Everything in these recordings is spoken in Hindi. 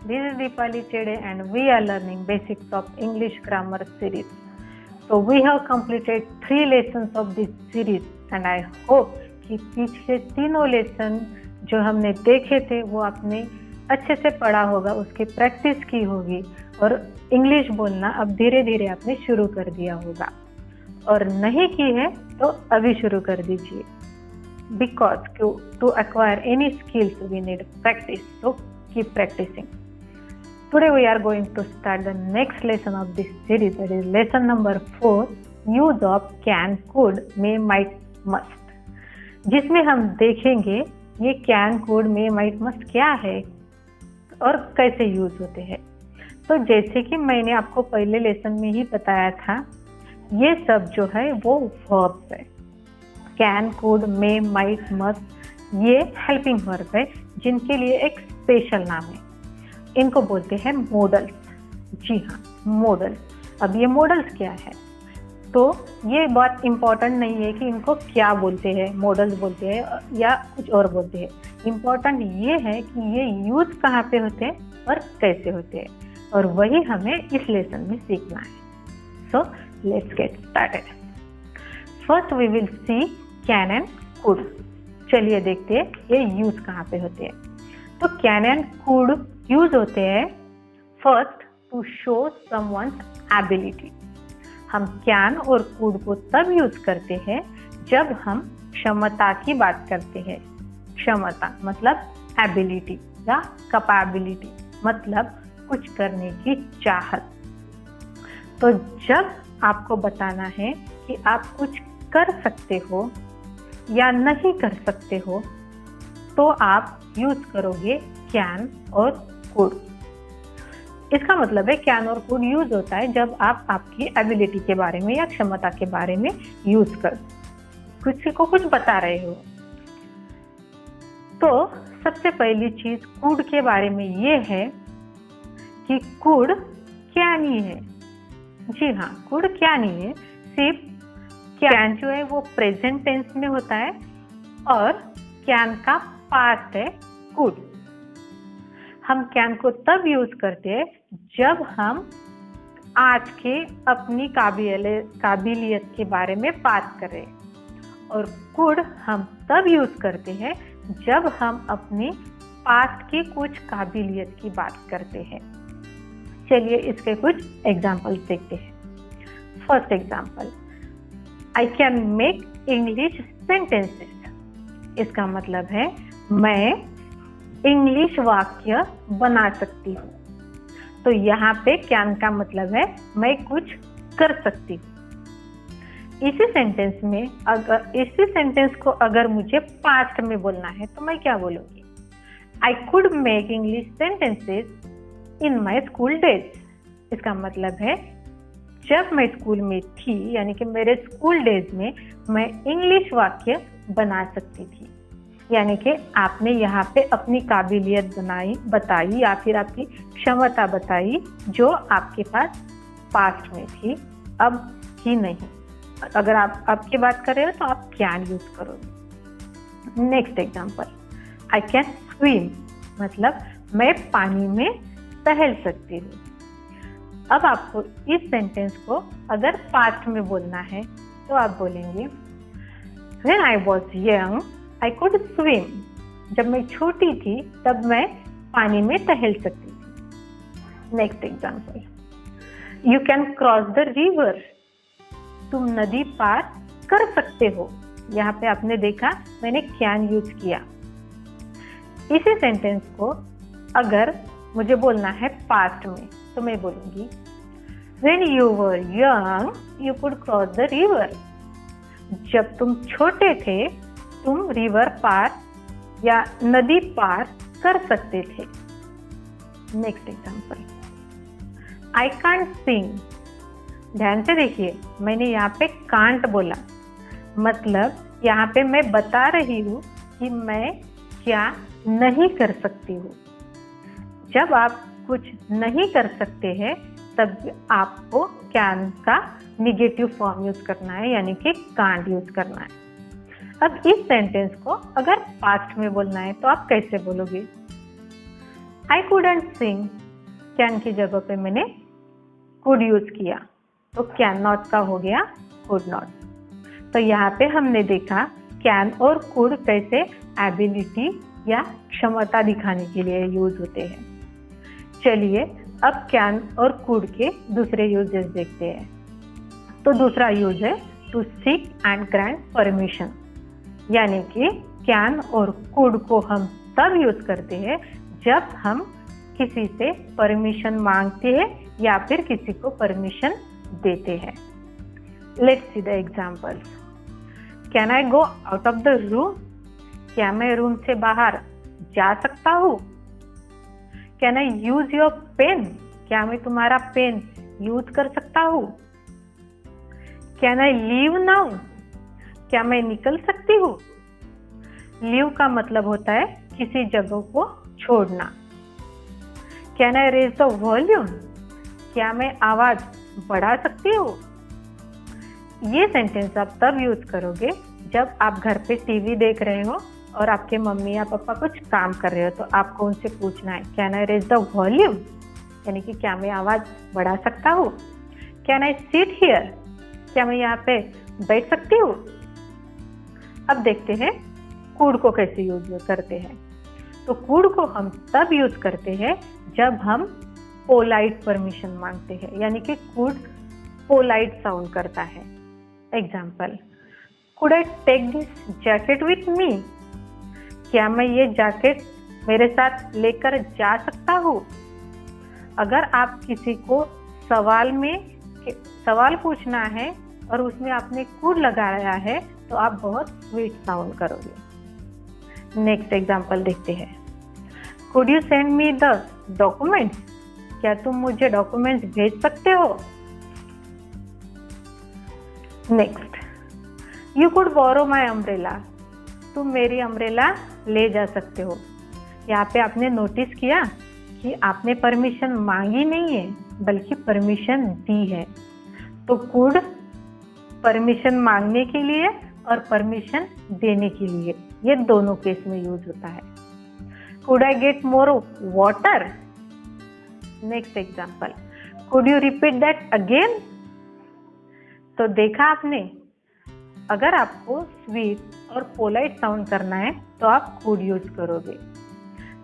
This is Deepali Chede and we are learning basics of English grammar series. So we have completed 3 lessons of this series and I hope कि पिछले तीनों लेसन जो हमने देखे थे वो आपने अच्छे से पढ़ा होगा, उसकी प्रैक्टिस की होगी और इंग्लिश बोलना अब धीरे धीरे आपने शुरू कर दिया होगा, और नहीं की है तो अभी शुरू कर दीजिए. Because to acquire any skills we need practice, so keep practicing. Today we are going to start the next lesson of this series, that is lesson number 4, use of can, could, may, might, must, जिसमें हम देखेंगे ये can, could, may, might, must क्या है और कैसे यूज होते हैं. तो जैसे कि मैंने आपको पहले लेसन में ही बताया था, ये सब जो है वो वर्ब्स है. Can, could, may, might, must ये हेल्पिंग वर्ब है जिनके लिए एक स्पेशल नाम है. इनको बोलते हैं मॉडल्स. जी हाँ, मॉडल्स. अब ये मॉडल्स क्या है, तो ये बहुत इम्पोर्टेंट नहीं है कि इनको क्या बोलते हैं, मॉडल्स बोलते हैं या कुछ और बोलते हैं. इम्पोर्टेंट ये है कि ये यूज कहाँ पे होते हैं और कैसे होते हैं, और वही हमें इस लेसन में सीखना है. So let's get started. First we will see can and could. चलिए देखते हैं ये यूज कहाँ पे होते हैं. तो कैन एंड कुड यूज होते हैं first to show someone's ability. हम कैन और कुड को तब यूज करते हैं जब हम क्षमता की बात करते हैं. क्षमता मतलब एबिलिटी या कैपेबिलिटी मतलब कुछ करने की चाहत. तो जब आपको बताना है कि आप कुछ कर सकते हो या नहीं कर सकते हो, तो आप यूज करोगे कैन और कुड. इसका मतलब है कैन और कुड यूज होता है जब आप आपकी एबिलिटी के बारे में या क्षमता के बारे में यूज कर किसी को कुछ बता रहे हो. तो सबसे पहली चीज कुड के बारे में ये है कि कुड क्या नहीं है. जी हाँ, कुड क्या नहीं है. सिर्फ कैन जो है वो प्रेजेंट टेंस में होता है और कैन का पास्ट है कुड. हम कैन को तब यूज करते हैं जब हम आज के अपनी काबिलियत के बारे में बात कर रहे हैं, और कुड हम तब यूज करते हैं जब हम अपनी पास्ट की कुछ काबिलियत की बात करते हैं. चलिए इसके कुछ एग्जाम्पल्स देखते हैं. First example, I can make English sentences. इसका मतलब है मैं इंग्लिश वाक्य बना सकती हूँ. तो यहाँ पे कैन का मतलब है मैं कुछ कर सकती हूँ. इसी सेंटेंस को अगर मुझे पास्ट में बोलना है तो मैं क्या बोलूँगी? I could make English sentences in my school days. इसका मतलब है जब मैं स्कूल में थी, यानी कि मेरे स्कूल डेज में मैं इंग्लिश वाक्य बना सकती थी. यानी कि आपने यहाँ पे अपनी काबिलियत बताई या फिर आपकी क्षमता बताई जो आपके पास पास्ट में थी, अब ही नहीं. अगर आप आपकी बात कर रहे हो तो आप कैन यूज करोगे. Next example, I can swim मतलब मैं पानी में तैर सकती हूँ. अब आपको इस सेंटेंस को अगर पास्ट में बोलना है तो आप बोलेंगे When I was young, I could swim. जब मैं छोटी थी तब मैं पानी में तैर सकती थी. Next example, you can cross the river. तुम नदी पार कर सकते हो. यहाँ पे आपने देखा मैंने कैन यूज किया. इसी सेंटेंस को अगर मुझे बोलना है पास्ट में तो मैं बोलूंगी When you were young, you could cross the river. जब तुम छोटे थे तुम रिवर पार या नदी पार कर सकते थे. नेक्स्ट एग्जांपल, आई कांट सिंग. ध्यान से देखिए, मैंने यहाँ पे कांट बोला, मतलब यहाँ पे मैं बता रही हूँ कि मैं क्या नहीं कर सकती हूँ. जब आप कुछ नहीं कर सकते हैं तब आपको कैन का निगेटिव फॉर्म यूज करना है, यानी कि कांट यूज करना है. अब इस सेंटेंस को अगर पास्ट में बोलना है तो आप कैसे बोलोगे? आई कुडंट सिंग, कैन की जगह पे मैंने कुड यूज किया, तो कैन नॉट का हो गया कुड नॉट। तो यहाँ पे हमने देखा कैन और कुड कैसे एबिलिटी या क्षमता दिखाने के लिए यूज होते हैं। चलिए अब कैन और कुड के दूसरे यूजेस देखते हैं। तो दूसरा यूज है to seek and grant permission, यानी कि कैन और कुड को हम तब यूज करते हैं जब हम किसी से परमिशन मांगते हैं या फिर किसी को परमिशन देते हैं। Let's see the examples. Can I go out of the room, क्या मैं रूम से बाहर जा सकता हूँ? कैन आई यूज योर पेन, क्या मैं तुम्हारा पेन यूज कर सकता हूँ? कैन आई लीव नाउ, क्या मैं निकल सकती हूँ? लीव का मतलब होता है किसी जगह को छोड़ना। Can I raise the volume, क्या मैं आवाज बढ़ा सकती हूँ? ये सेंटेंस आप तब यूज करोगे जब आप घर पे टीवी देख रहे हो और आपके मम्मी या पापा कुछ काम कर रहे हो, तो आपको उनसे पूछना है can I raise the volume, यानी कि क्या मैं आवाज बढ़ा सकता हूँ? कैन आई सिट हियर, क्या मैं यहाँ पे बैठ सकती हूँ? अब देखते हैं कुड को कैसे यूज करते हैं। तो कुड को हम तब यूज करते हैं जब हम पोलाइट परमिशन मांगते हैं, यानी कि कुड पोलाइट साउंड करता है। Example, could I take this jacket with me, क्या मैं ये जैकेट मेरे साथ लेकर जा सकता हूँ? अगर आप किसी को सवाल पूछना है और उसमें आपने कुड लगाया है तो आप बहुत स्वीट साउंड करोगे। नेक्स्ट एग्जाम्पल देखते हैं। Could you send me the documents, क्या तुम मुझे डॉक्यूमेंट्स भेज सकते हो? Next, you could borrow my umbrella, तुम मेरी अम्ब्रेला ले जा सकते हो। यहाँ पे आपने नोटिस किया कि आपने परमिशन मांगी नहीं है बल्कि परमिशन दी है। तो कुड परमिशन मांगने के लिए और परमिशन देने के लिए, ये दोनों केस में यूज होता है। Could I get more water? Next example, could you repeat that again? तो देखा आपने, अगर आपको स्वीट और पोलाइट साउंड करना है तो आप कुड यूज करोगे।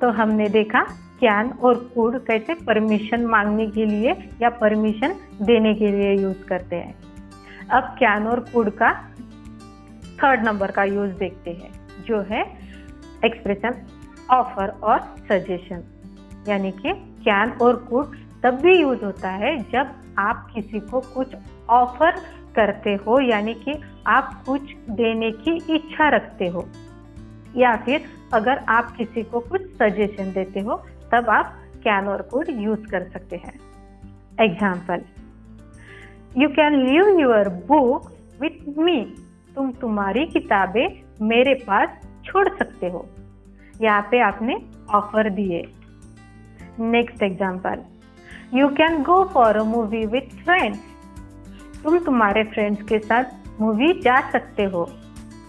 तो हमने देखा कैन और कुड कैसे परमिशन मांगने के लिए या परमिशन देने के लिए यूज करते हैं। अब कैन और कुड का थर्ड नंबर का यूज देखते हैं, जो है एक्सप्रेशन ऑफर और सजेशन, यानी कि कैन और कुड तब भी यूज होता है जब आप किसी को कुछ ऑफर करते हो, यानी कि आप कुछ देने की इच्छा रखते हो, या फिर अगर आप किसी को कुछ सजेशन देते हो तब आप कैन और कुड यूज कर सकते हैं। Example, you can leave your book with me, तुम तुम्हारी किताबें मेरे पास छोड़ सकते हो। यहाँ पे आपने ऑफर दिए। Next example, you can go for a movie with friends, तुम तुम्हारे फ्रेंड्स के साथ मूवी जा सकते हो।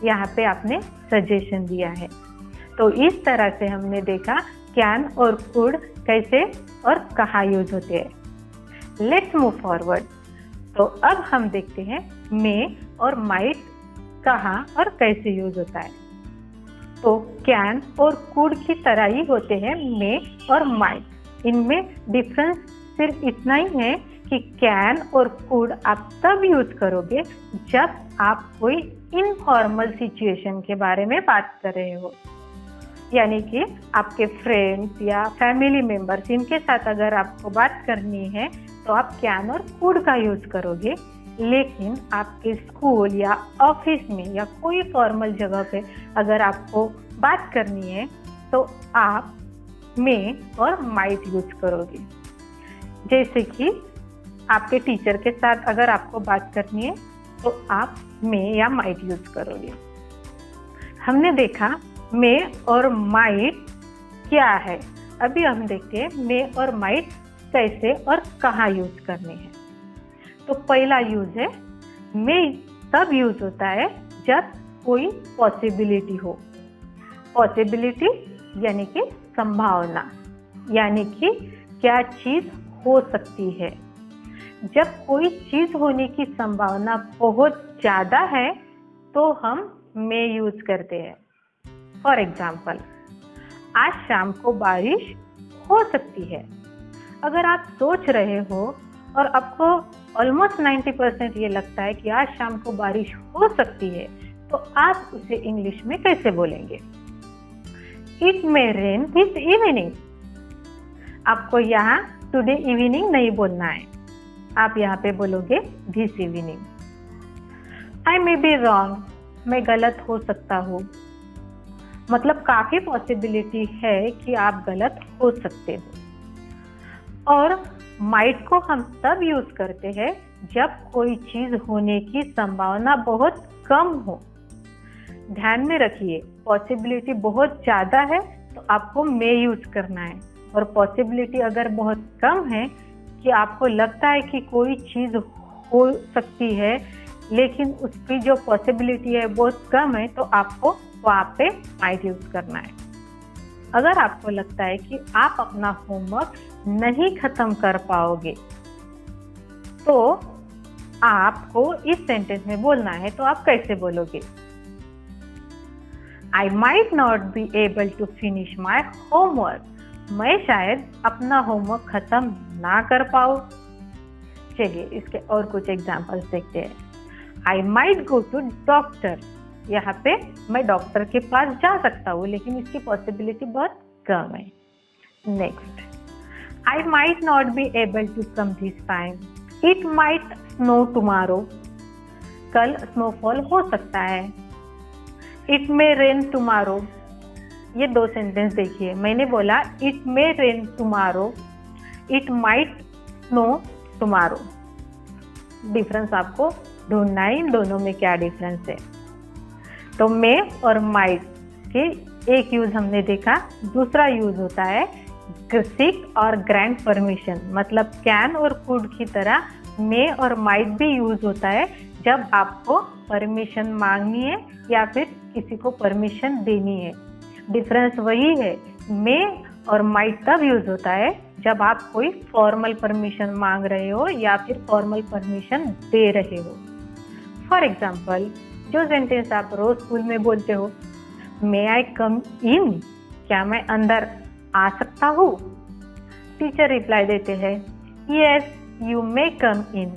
यहाँ पे आपने सजेशन दिया है। तो इस तरह से हमने देखा कैन और कुड कैसे और कहाँ यूज होते हैं। Let's move forward. तो अब हम देखते हैं मे और माइट कहाँ और कैसे यूज होता है। तो कैन और कुड की तरह ही होते हैं मे और माइट। इनमें डिफरेंस सिर्फ इतना ही है कि कैन और कुड आप तब यूज करोगे जब आप कोई इनफॉर्मल सिचुएशन के बारे में बात कर रहे हो, यानी कि आपके फ्रेंड्स या फैमिली मेंबर्स, इनके साथ अगर आपको बात करनी है तो आप कैन और कुड का यूज करोगे। लेकिन आपके स्कूल या ऑफिस में या कोई फॉर्मल जगह पे अगर आपको बात करनी है तो आप मे और माइट यूज करोगे। जैसे कि आपके टीचर के साथ अगर आपको बात करनी है तो आप मे या माइट यूज करोगे। हमने देखा मे और माइट क्या है। अभी हम देखते हैं मे और माइट कैसे और कहाँ यूज करने हैं। तो पहला यूज है मे, तब यूज होता है जब कोई पॉसिबिलिटी हो। पॉसिबिलिटी यानी कि संभावना। यानी कि क्या चीज हो सकती है। जब कोई चीज होने की संभावना बहुत ज्यादा है तो हम मे यूज करते हैं। फॉर एग्जाम्पल, आज शाम को बारिश हो सकती है। अगर आप सोच रहे हो और आपको ऑलमोस्ट 90% ये लगता है कि आज शाम को बारिश हो सकती है, तो आप उसे इंग्लिश में कैसे बोलेंगे? It may rain this evening. आपको यहाँ टुडे इवनिंग नहीं बोलना है, आप यहाँ पे बोलोगे this evening. I may be wrong, मैं गलत हो सकता हूँ। मतलब काफी पॉसिबिलिटी है कि आप गलत हो सकते हो। और माइट को हम तब यूज करते हैं जब कोई चीज होने की संभावना बहुत कम हो। ध्यान में रखिए, पॉसिबिलिटी बहुत ज्यादा है तो आपको मे यूज करना है, और पॉसिबिलिटी अगर बहुत कम है कि आपको लगता है कि कोई चीज हो सकती है लेकिन उसकी जो पॉसिबिलिटी है बहुत कम है, तो आपको वहाँ पे माइट यूज करना है। अगर आपको लगता है कि आप अपना होमवर्क नहीं खत्म कर पाओगे तो आपको इस सेंटेंस में बोलना है, तो आप कैसे बोलोगे? I might not be able to finish my homework. मैं शायद अपना होमवर्क खत्म ना कर पाऊँ। चलिए इसके और कुछ एग्जाम्पल्स देखते हैं। I might go to doctor. यहाँ पे मैं डॉक्टर के पास जा सकता हूँ लेकिन इसकी पॉसिबिलिटी बहुत कम है। Next, I might not be able to come this time. It might snow tomorrow. कल स्नोफॉल हो सकता है। It may rain tomorrow. ये दो सेंटेंस देखिए, मैंने बोला It may rain tomorrow. It might snow tomorrow. Difference आपको ढूंढना है इन दोनों में क्या डिफरेंस है। तो मे और माइट के एक यूज हमने देखा। दूसरा यूज होता है सीक और ग्रांट परमिशन। मतलब कैन और कुड की तरह मे और माइट भी यूज होता है जब आपको परमिशन मांगनी है या फिर किसी को परमिशन देनी है। डिफरेंस वही है, मे और माइट तब यूज होता है जब आप कोई फॉर्मल परमिशन मांग रहे हो या फिर फॉर्मल परमिशन दे रहे हो। फॉर एग्जाम्पल, जो सेंटेंस आप रोज स्कूल में बोलते हो, मे आई कम इन, क्या मैं अंदर आ सकता हूँ? टीचर रिप्लाई देते हैं यस यू मे कम इन,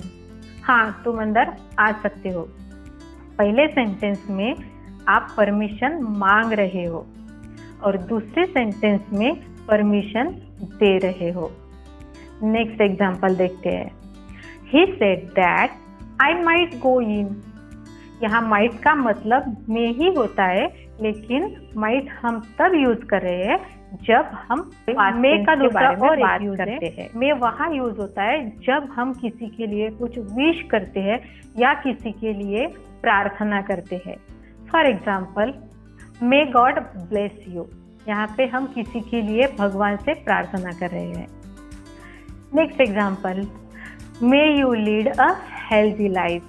हाँ तुम अंदर आ सकते हो। पहले सेंटेंस में आप परमिशन मांग रहे हो और दूसरे सेंटेंस में परमिशन दे रहे हो। नेक्स्ट एग्जाम्पल देखते हैं। He said that I might go in. यहाँ माइट का मतलब में ही होता है, लेकिन माइट हम तब यूज कर रहे हैं जब हम मे का दूसरा और बात करते हैं। मे वहाँ यूज होता है जब हम किसी के लिए कुछ विश करते हैं या किसी के लिए प्रार्थना करते हैं। For example, may God bless you. यहाँ पे हम किसी के लिए भगवान से प्रार्थना कर रहे हैं। Next example, may you lead a healthy life.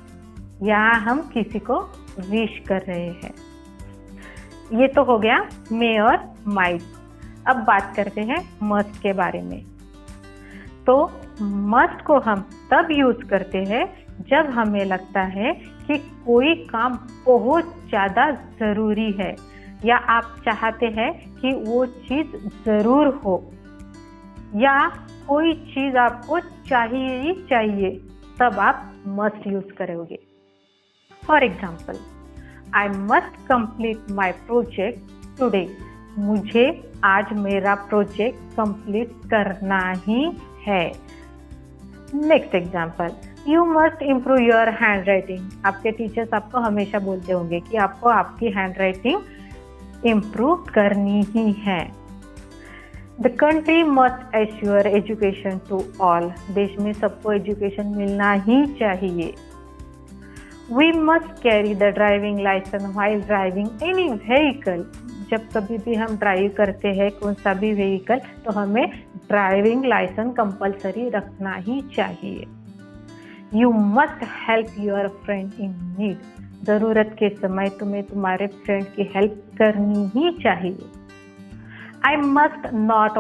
यहाँ हम किसी को विश कर रहे हैं। ये तो हो गया मे और माइट। अब बात करते हैं मस्ट के बारे में। तो मस्ट को हम तब यूज करते हैं जब हमें लगता है कि कोई काम बहुत ज़्यादा ज़रूरी है या आप चाहते हैं कि वो चीज़ ज़रूर हो या कोई चीज़ आपको चाहिए ही चाहिए, तब आप मस्ट यूज करोगे। For example, I must complete my project today. मुझे आज मेरा प्रोजेक्ट कंप्लीट करना ही है। Next example, you must improve your hand writing. आपके टीचर्स आपको हमेशा बोलते होंगे कि आपको आपकी हैंड राइटिंग इम्प्रूव करनी ही है। The country must assure education to all. देश में सबको एजुकेशन मिलना ही चाहिए। We must carry the driving licence while driving any vehicle. जब कभी भी हम ड्राइव करते हैं कौन सा भी व्हीकल, तो हमें ड्राइविंग लाइसेंस कंपलसरी रखना ही चाहिए। You must help your friend in need. ज़रूरत के समय तुम्हें तुम्हारे फ्रेंड की हेल्प करनी ही चाहिए। I must not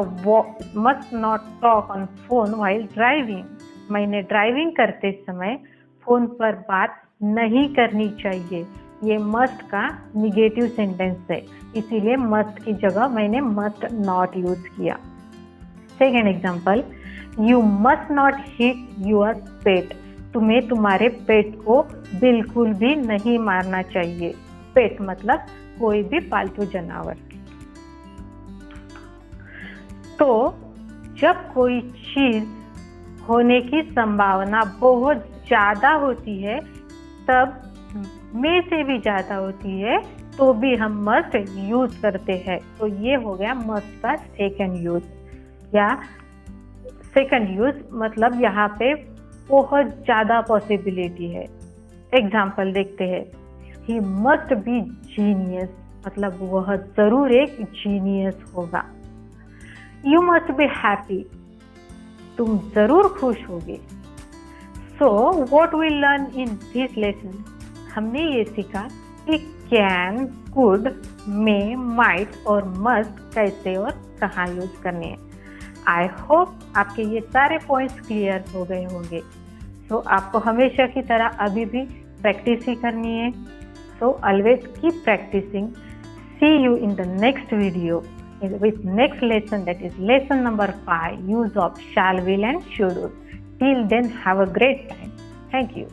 talk on phone while driving. मैंने ड्राइविंग करते समय फोन पर बात नहीं करनी चाहिए। ये मस्ट का निगेटिव सेंटेंस है, इसीलिए मस्ट की जगह मैंने मस्ट नॉट यूज किया। Second example, you must not hit your पेट। तुम्हें तुम्हारे पेट को बिल्कुल भी नहीं मारना चाहिए। पेट मतलब कोई भी पालतू जानवर। तो जब कोई चीज होने की संभावना बहुत ज्यादा होती है, तब में से भी ज्यादा होती है, तो भी हम मस्ट यूज करते हैं। तो ये हो गया मस्ट का सेकंड यूज, या सेकंड यूज मतलब यहाँ पे बहुत ज्यादा पॉसिबिलिटी है। एग्जाम्पल देखते हैं, ही मस्ट बी जीनियस मतलब वह जरूर एक जीनियस होगा। यू मस्ट बी हैप्पी, तुम जरूर खुश होगे। So what we learn in this lesson, हमने ये सीखा कि कैन, कुड, मे, माइट और मस्ट कैसे और कहाँ यूज करने हैं। आई होप आपके ये सारे पॉइंट्स क्लियर हो गए होंगे। सो आपको हमेशा की तरह अभी भी प्रैक्टिस ही करनी है। So always keep practising. See you in the next video with next lesson, that is lesson number 5, use of shall, will and should. Till then, have a great time. Thank you.